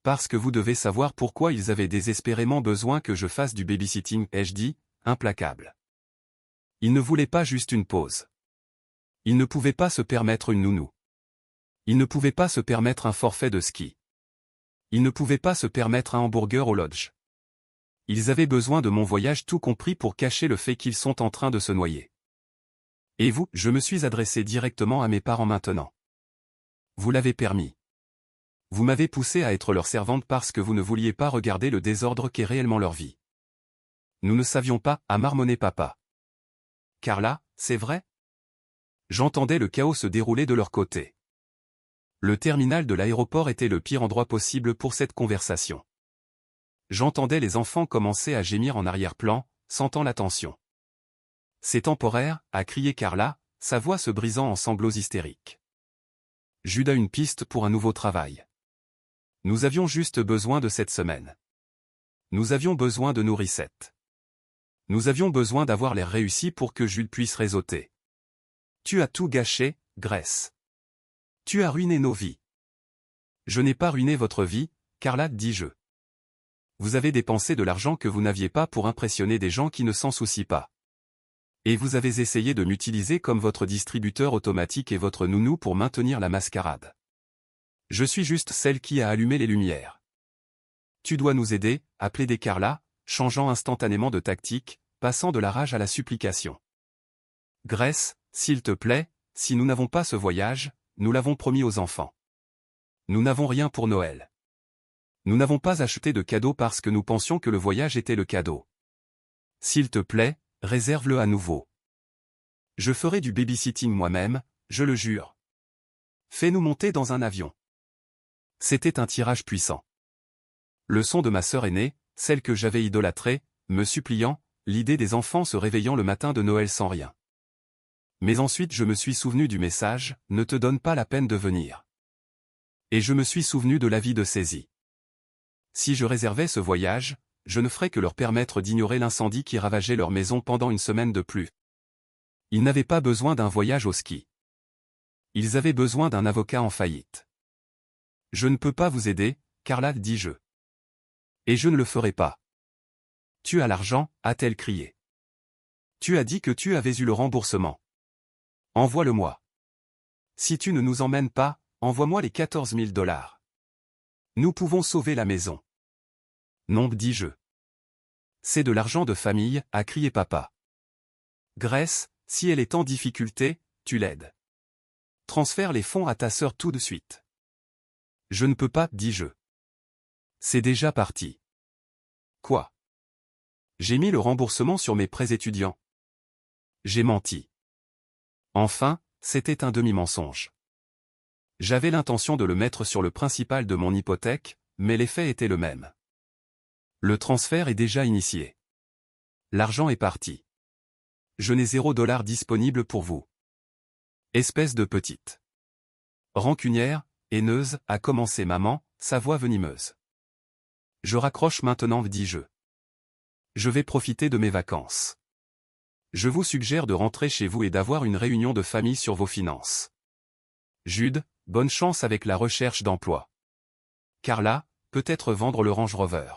S1: Parce que vous devez savoir pourquoi ils avaient désespérément besoin que je fasse du babysitting, ai-je dit, implacable. Ils ne voulaient pas juste une pause. Ils ne pouvaient pas se permettre une nounou. Ils ne pouvaient pas se permettre un forfait de ski. Ils ne pouvaient pas se permettre un hamburger au lodge. Ils avaient besoin de mon voyage tout compris pour cacher le fait qu'ils sont en train de se noyer. Et vous, je me suis adressé directement à mes parents maintenant. Vous l'avez permis. Vous m'avez poussé à être leur servante parce que vous ne vouliez pas regarder le désordre qu'est réellement leur vie. Nous ne savions pas, a marmonné papa. Carla, c'est vrai? J'entendais le chaos se dérouler de leur côté. Le terminal de l'aéroport était le pire endroit possible pour cette conversation. J'entendais les enfants commencer à gémir en arrière-plan, sentant la tension. C'est temporaire, a crié Carla, sa voix se brisant en sanglots hystériques. Jude a une piste pour un nouveau travail. Nous avions juste besoin de cette semaine. Nous avions besoin de nos resets. Nous avions besoin d'avoir l'air réussi pour que Jude puisse réseauter. Tu as tout gâché, Grace. Tu as ruiné nos vies. Je n'ai pas ruiné votre vie, Carla, dis-je. Vous avez dépensé de l'argent que vous n'aviez pas pour impressionner des gens qui ne s'en soucient pas. Et vous avez essayé de m'utiliser comme votre distributeur automatique et votre nounou pour maintenir la mascarade. Je suis juste celle qui a allumé les lumières. Tu dois nous aider, a plaidé Carla, changeant instantanément de tactique, passant de la rage à la supplication. Grace, s'il te plaît, si nous n'avons pas ce voyage, nous l'avons promis aux enfants. Nous n'avons rien pour Noël. Nous n'avons pas acheté de cadeau parce que nous pensions que le voyage était le cadeau. S'il te plaît, réserve-le à nouveau. Je ferai du babysitting moi-même, je le jure. Fais-nous monter dans un avion. C'était un tirage puissant. Le son de ma sœur aînée, celle que j'avais idolâtrée, me suppliant, l'idée des enfants se réveillant le matin de Noël sans rien. Mais ensuite je me suis souvenu du message, ne te donne pas la peine de venir. Et je me suis souvenu de l'avis de saisie. Si je réservais ce voyage, je ne ferais que leur permettre d'ignorer l'incendie qui ravageait leur maison pendant une semaine de plus. Ils n'avaient pas besoin d'un voyage au ski. Ils avaient besoin d'un avocat en faillite. Je ne peux pas vous aider, Carla, dis-je. Et je ne le ferai pas. Tu as l'argent, a-t-elle crié. Tu as dit que tu avais eu le remboursement. Envoie-le-moi. Si tu ne nous emmènes pas, envoie-moi les 14 000 $. Nous pouvons sauver la maison. Non, dis-je. C'est de l'argent de famille, a crié papa. Grace, si elle est en difficulté, tu l'aides. Transfère les fonds à ta sœur tout de suite. Je ne peux pas, dis-je. C'est déjà parti. Quoi? J'ai mis le remboursement sur mes prêts étudiants. J'ai menti. Enfin, c'était un demi-mensonge. J'avais l'intention de le mettre sur le principal de mon hypothèque, mais l'effet était le même. Le transfert est déjà initié. L'argent est parti. Je n'ai $0 disponible pour vous. Espèce de petite rancunière, haineuse, a commencé maman, sa voix venimeuse. Je raccroche maintenant, dis-je. Je vais profiter de mes vacances. Je vous suggère de rentrer chez vous et d'avoir une réunion de famille sur vos finances. Jude, bonne chance avec la recherche d'emploi. Carla, peut-être vendre le Range Rover.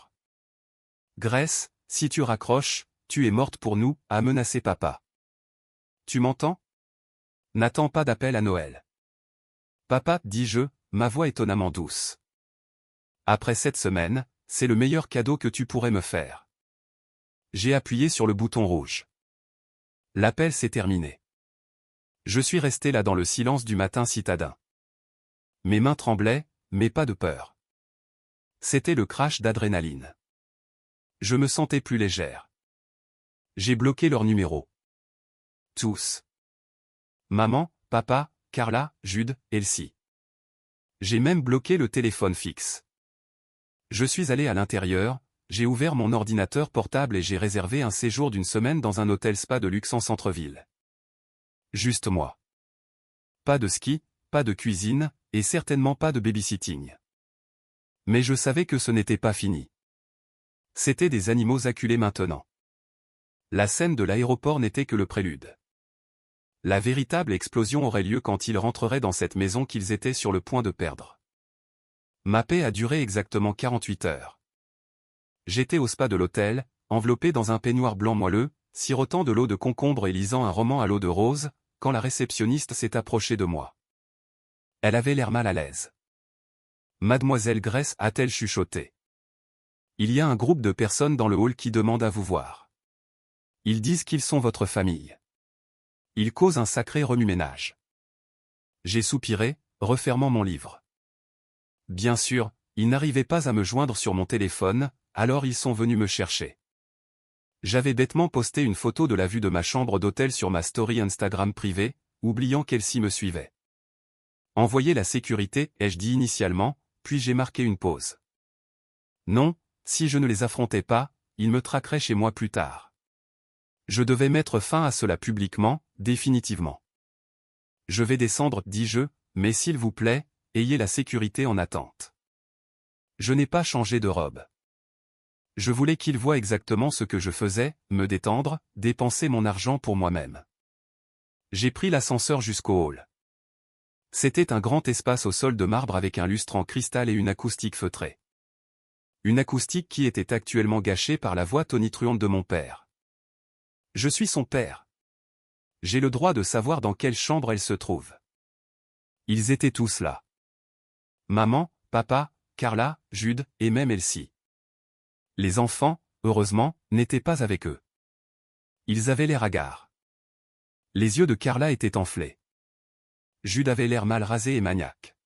S1: Grace, si tu raccroches, tu es morte pour nous, a menacé papa. Tu m'entends? N'attends pas d'appel à Noël. Papa, dis-je, ma voix étonnamment douce. Après cette semaine, c'est le meilleur cadeau que tu pourrais me faire. J'ai appuyé sur le bouton rouge. L'appel s'est terminé. Je suis resté là dans le silence du matin citadin. Mes mains tremblaient, mais pas de peur. C'était le crash d'adrénaline. Je me sentais plus légère. J'ai bloqué leur numéro. Tous. Maman, papa, Carla, Jude, Elsie. J'ai même bloqué le téléphone fixe. Je suis allé à l'intérieur, j'ai ouvert mon ordinateur portable et j'ai réservé un séjour d'une semaine dans un hôtel spa de luxe en centre-ville. Juste moi. Pas de ski, pas de cuisine, et certainement pas de babysitting. Mais je savais que ce n'était pas fini. C'étaient des animaux acculés maintenant. La scène de l'aéroport n'était que le prélude. La véritable explosion aurait lieu quand ils rentreraient dans cette maison qu'ils étaient sur le point de perdre. Ma paix a duré exactement 48 heures. J'étais au spa de l'hôtel, enveloppé dans un peignoir blanc moelleux, sirotant de l'eau de concombre et lisant un roman à l'eau de rose, quand la réceptionniste s'est approchée de moi. Elle avait l'air mal à l'aise. Mademoiselle Grace, a-t-elle chuchoté. Il y a un groupe de personnes dans le hall qui demandent à vous voir. Ils disent qu'ils sont votre famille. Ils causent un sacré remue-ménage. J'ai soupiré, refermant mon livre. Bien sûr, ils n'arrivaient pas à me joindre sur mon téléphone, alors ils sont venus me chercher. J'avais bêtement posté une photo de la vue de ma chambre d'hôtel sur ma story Instagram privée, oubliant qu'Elsie me suivait. Envoyer la sécurité, ai-je dit initialement, puis j'ai marqué une pause. Non, si je ne les affrontais pas, ils me traqueraient chez moi plus tard. Je devais mettre fin à cela publiquement, définitivement. Je vais descendre, dis-je, mais s'il vous plaît, ayez la sécurité en attente. Je n'ai pas changé de robe. Je voulais qu'ils voient exactement ce que je faisais, me détendre, dépenser mon argent pour moi-même. J'ai pris l'ascenseur jusqu'au hall. C'était un grand espace au sol de marbre avec un lustre en cristal et une acoustique feutrée. Une acoustique qui était actuellement gâchée par la voix tonitruante de mon père. Je suis son père. J'ai le droit de savoir dans quelle chambre elle se trouve. Ils étaient tous là. Maman, papa, Carla, Jude, et même Elsie. Les enfants, heureusement, n'étaient pas avec eux. Ils avaient l'air hagards. Les yeux de Carla étaient enflés. Jude avait l'air mal rasé et maniaque.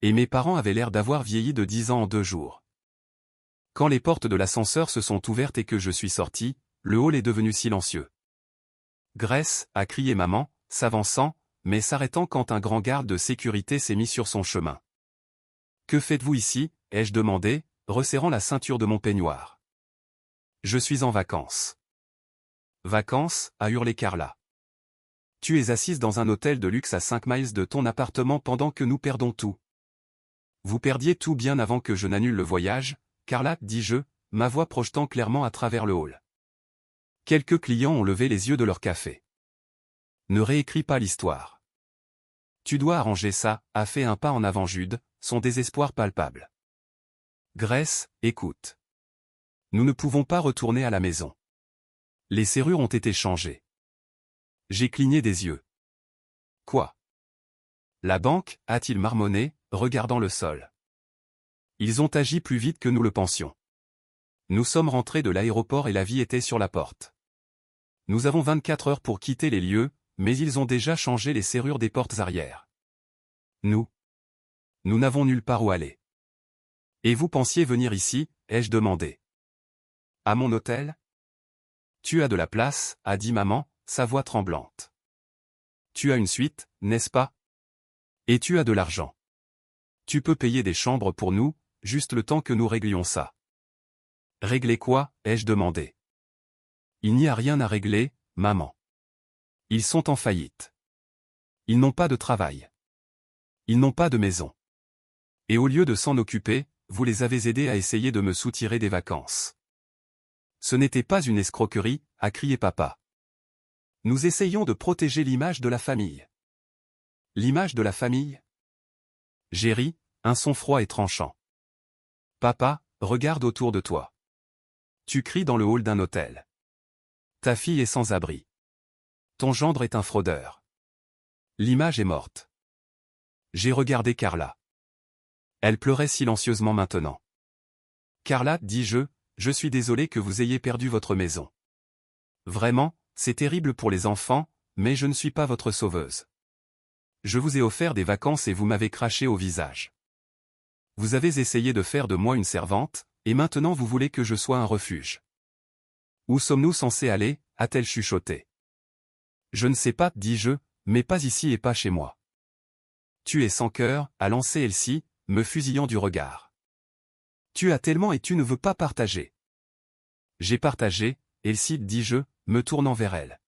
S1: Et mes parents avaient l'air d'avoir vieilli de 10 ans en 2 jours. Quand les portes de l'ascenseur se sont ouvertes et que je suis sorti, le hall est devenu silencieux. Grace, a crié maman, s'avançant, mais s'arrêtant quand un grand garde de sécurité s'est mis sur son chemin. Que faites-vous ici, ai-je demandé, resserrant la ceinture de mon peignoir. Je suis en vacances. Vacances, a hurlé Carla. Tu es assise dans un hôtel de luxe à 5 miles de ton appartement pendant que nous perdons tout. Vous perdiez tout bien avant que je n'annule le voyage, Carla, dis-je, ma voix projetant clairement à travers le hall. Quelques clients ont levé les yeux de leur café. Ne réécris pas l'histoire. Tu dois arranger ça, a fait un pas en avant Jude, son désespoir palpable. Grace, écoute. Nous ne pouvons pas retourner à la maison. Les serrures ont été changées. J'ai cligné des yeux. Quoi? La banque, a-t-il marmonné, regardant le sol. Ils ont agi plus vite que nous le pensions. Nous sommes rentrés de l'aéroport et la vie était sur la porte. Nous avons 24 heures pour quitter les lieux, mais ils ont déjà changé les serrures des portes arrière. Nous n'avons nulle part où aller. Et vous pensiez venir ici, ai-je demandé. À mon hôtel? Tu as de la place, a dit maman, sa voix tremblante. Tu as une suite, n'est-ce pas? Et tu as de l'argent. Tu peux payer des chambres pour nous, juste le temps que nous réglions ça. Régler quoi, ai-je demandé. Il n'y a rien à régler, maman. Ils sont en faillite. Ils n'ont pas de travail. Ils n'ont pas de maison. Et au lieu de s'en occuper, vous les avez aidés à essayer de me soutirer des vacances. Ce n'était pas une escroquerie, a crié papa. Nous essayons de protéger l'image de la famille. L'image de la famille? J'ai ri, un son froid et tranchant. Papa, regarde autour de toi. Tu cries dans le hall d'un hôtel. Ta fille est sans abri. Ton gendre est un fraudeur. L'image est morte. J'ai regardé Carla. Elle pleurait silencieusement maintenant. Carla, dis-je, je suis désolé que vous ayez perdu votre maison. Vraiment, c'est terrible pour les enfants, mais je ne suis pas votre sauveuse. Je vous ai offert des vacances et vous m'avez craché au visage. Vous avez essayé de faire de moi une servante, et maintenant vous voulez que je sois un refuge. Où sommes-nous censés aller, a-t-elle chuchoté. Je ne sais pas, dis-je, mais pas ici et pas chez moi. Tu es sans cœur, a lancé Elsie, me fusillant du regard. Tu as tellement et tu ne veux pas partager. J'ai partagé, Elsie, dis-je, me tournant vers elle.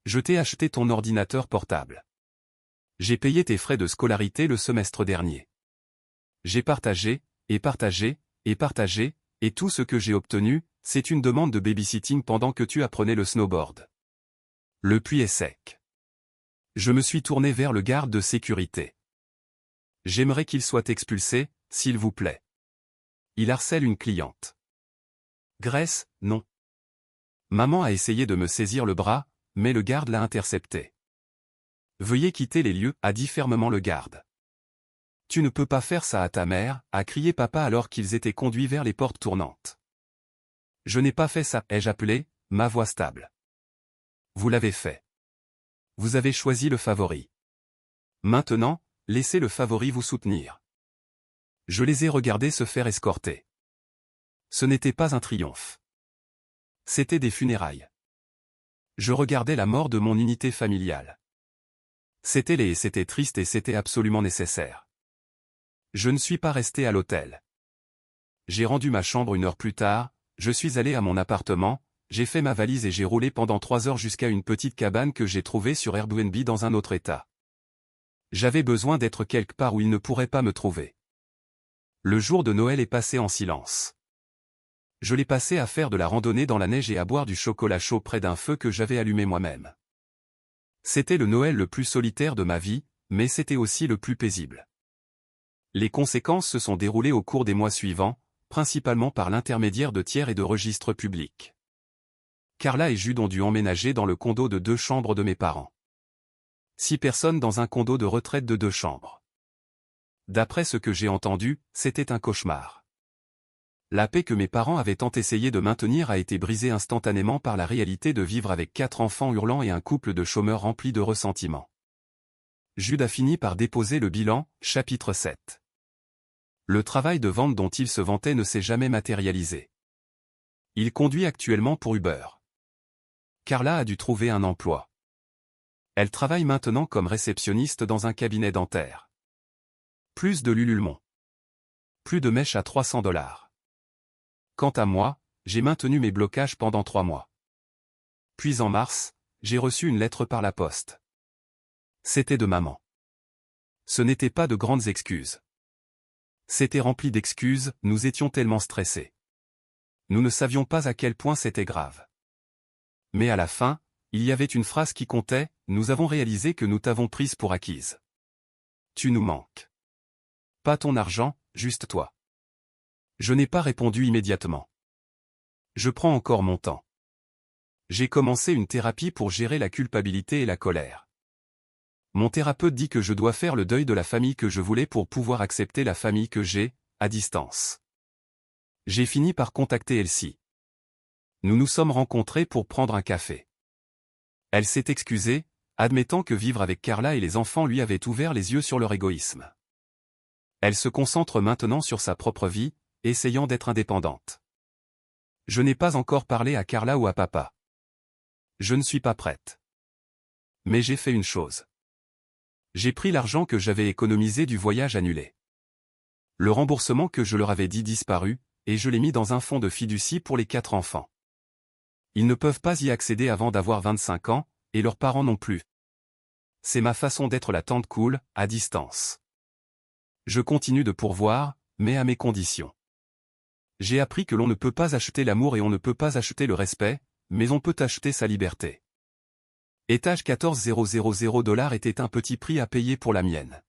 S1: Je t'ai acheté ton ordinateur portable. J'ai payé tes frais de scolarité le semestre dernier. J'ai partagé, et partagé, et partagé, et tout ce que j'ai obtenu, c'est une demande de babysitting pendant que tu apprenais le snowboard. Le puits est sec. Je me suis tourné vers le garde de sécurité. J'aimerais qu'il soit expulsé, s'il vous plaît. Il harcèle une cliente. Grace, non. Maman a essayé de me saisir le bras, mais le garde l'a intercepté. Veuillez quitter les lieux, a dit fermement le garde. Tu ne peux pas faire ça à ta mère, a crié papa alors qu'ils étaient conduits vers les portes tournantes. Je n'ai pas fait ça, ai-je appelé, ma voix stable. Vous l'avez fait. Vous avez choisi le favori. Maintenant, laissez le favori vous soutenir. Je les ai regardés se faire escorter. Ce n'était pas un triomphe. C'était des funérailles. Je regardais la mort de mon unité familiale. C'était triste et c'était absolument nécessaire. Je ne suis pas resté à l'hôtel. J'ai rendu ma chambre 1 heure plus tard, je suis allé à mon appartement, j'ai fait ma valise et j'ai roulé pendant 3 heures jusqu'à une petite cabane que j'ai trouvée sur Airbnb dans un autre état. J'avais besoin d'être quelque part où ils ne pourraient pas me trouver. Le jour de Noël est passé en silence. Je l'ai passé à faire de la randonnée dans la neige et à boire du chocolat chaud près d'un feu que j'avais allumé moi-même. C'était le Noël le plus solitaire de ma vie, mais c'était aussi le plus paisible. Les conséquences se sont déroulées au cours des mois suivants, principalement par l'intermédiaire de tiers et de registres publics. Carla et Jude ont dû emménager dans le condo de 2 chambres de mes parents. 6 personnes dans un condo de retraite de 2 chambres. D'après ce que j'ai entendu, c'était un cauchemar. La paix que mes parents avaient tant essayé de maintenir a été brisée instantanément par la réalité de vivre avec 4 enfants hurlants et un couple de chômeurs remplis de ressentiment. Jude a fini par déposer le bilan, chapitre 7. Le travail de vente dont il se vantait ne s'est jamais matérialisé. Il conduit actuellement pour Uber. Carla a dû trouver un emploi. Elle travaille maintenant comme réceptionniste dans un cabinet dentaire. Plus de l'ululement. Plus de mèches à $300. Quant à moi, j'ai maintenu mes blocages pendant 3 mois. Puis en mars, j'ai reçu une lettre par la poste. C'était de maman. Ce n'était pas de grandes excuses. C'était rempli d'excuses, nous étions tellement stressés. Nous ne savions pas à quel point c'était grave. Mais à la fin, il y avait une phrase qui comptait, nous avons réalisé que nous t'avons prise pour acquise. Tu nous manques. Pas ton argent, juste toi. Je n'ai pas répondu immédiatement. Je prends encore mon temps. J'ai commencé une thérapie pour gérer la culpabilité et la colère. Mon thérapeute dit que je dois faire le deuil de la famille que je voulais pour pouvoir accepter la famille que j'ai, à distance. J'ai fini par contacter Elsie. Nous nous sommes rencontrés pour prendre un café. Elle s'est excusée, admettant que vivre avec Carla et les enfants lui avait ouvert les yeux sur leur égoïsme. Elle se concentre maintenant sur sa propre vie, essayant d'être indépendante. Je n'ai pas encore parlé à Carla ou à papa. Je ne suis pas prête. Mais j'ai fait une chose. J'ai pris l'argent que j'avais économisé du voyage annulé. Le remboursement que je leur avais dit disparu, et je l'ai mis dans un fonds de fiducie pour les 4 enfants. Ils ne peuvent pas y accéder avant d'avoir 25 ans, et leurs parents non plus. C'est ma façon d'être la tante cool, à distance. Je continue de pourvoir, mais à mes conditions. J'ai appris que l'on ne peut pas acheter l'amour et on ne peut pas acheter le respect, mais on peut acheter sa liberté. Étage 14 000 $ était un petit prix à payer pour la mienne.